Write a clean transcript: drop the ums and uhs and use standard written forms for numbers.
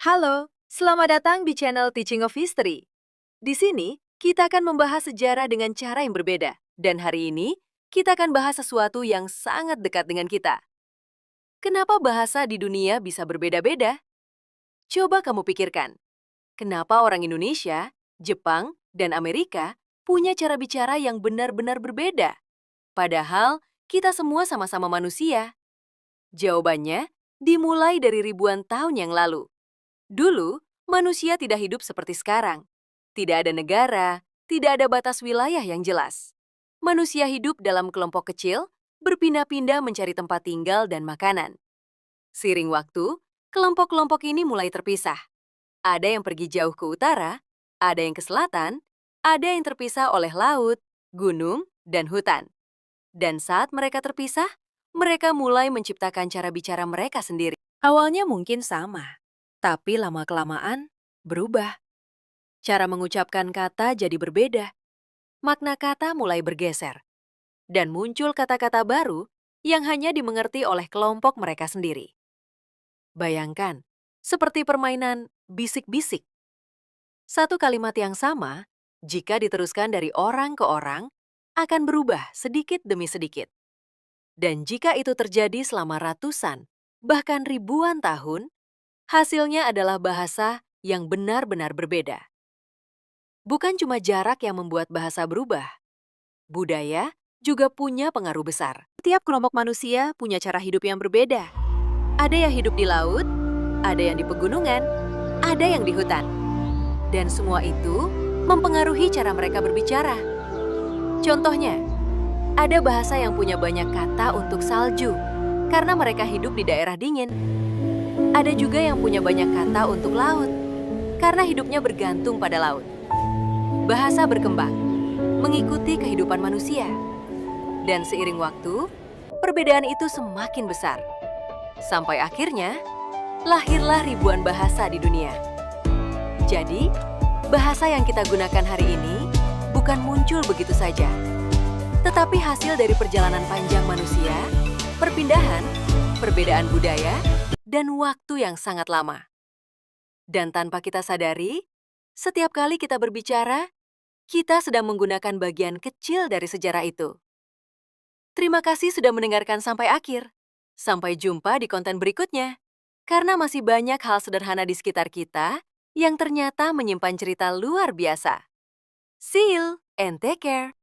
Halo, selamat datang di channel Teaching of History. Di sini, kita akan membahas sejarah dengan cara yang berbeda. Dan hari ini, kita akan bahas sesuatu yang sangat dekat dengan kita. Kenapa bahasa di dunia bisa berbeda-beda? Coba kamu pikirkan. Kenapa orang Indonesia, Jepang, dan Amerika punya cara bicara yang benar-benar berbeda? Padahal, kita semua sama-sama manusia. Jawabannya dimulai dari ribuan tahun yang lalu. Dulu, manusia tidak hidup seperti sekarang. Tidak ada negara, tidak ada batas wilayah yang jelas. Manusia hidup dalam kelompok kecil, berpindah-pindah mencari tempat tinggal dan makanan. Seiring waktu, kelompok-kelompok ini mulai terpisah. Ada yang pergi jauh ke utara, ada yang ke selatan, ada yang terpisah oleh laut, gunung, dan hutan. Dan saat mereka terpisah, mereka mulai menciptakan cara bicara mereka sendiri. Awalnya mungkin sama, tapi lama-kelamaan berubah. Cara mengucapkan kata jadi berbeda. Makna kata mulai bergeser. Dan muncul kata-kata baru yang hanya dimengerti oleh kelompok mereka sendiri. Bayangkan, seperti permainan bisik-bisik. Satu kalimat yang sama, jika diteruskan dari orang ke orang, akan berubah sedikit demi sedikit. Dan jika itu terjadi selama ratusan, bahkan ribuan tahun, hasilnya adalah bahasa yang benar-benar berbeda. Bukan cuma jarak yang membuat bahasa berubah, budaya juga punya pengaruh besar. Setiap kelompok manusia punya cara hidup yang berbeda. Ada yang hidup di laut, ada yang di pegunungan, ada yang di hutan. Dan semua itu mempengaruhi cara mereka berbicara. Contohnya, ada bahasa yang punya banyak kata untuk salju, karena mereka hidup di daerah dingin. Ada juga yang punya banyak kata untuk laut, karena hidupnya bergantung pada laut. Bahasa berkembang, mengikuti kehidupan manusia. Dan seiring waktu, perbedaan itu semakin besar. Sampai akhirnya, lahirlah ribuan bahasa di dunia. Jadi, bahasa yang kita gunakan hari ini bukan muncul begitu saja, tetapi hasil dari perjalanan panjang manusia, perpindahan, perbedaan budaya, dan waktu yang sangat lama. Dan tanpa kita sadari, setiap kali kita berbicara, kita sedang menggunakan bagian kecil dari sejarah itu. Terima kasih sudah mendengarkan sampai akhir. Sampai jumpa di konten berikutnya. Karena masih banyak hal sederhana di sekitar kita yang ternyata menyimpan cerita luar biasa. See you and take care.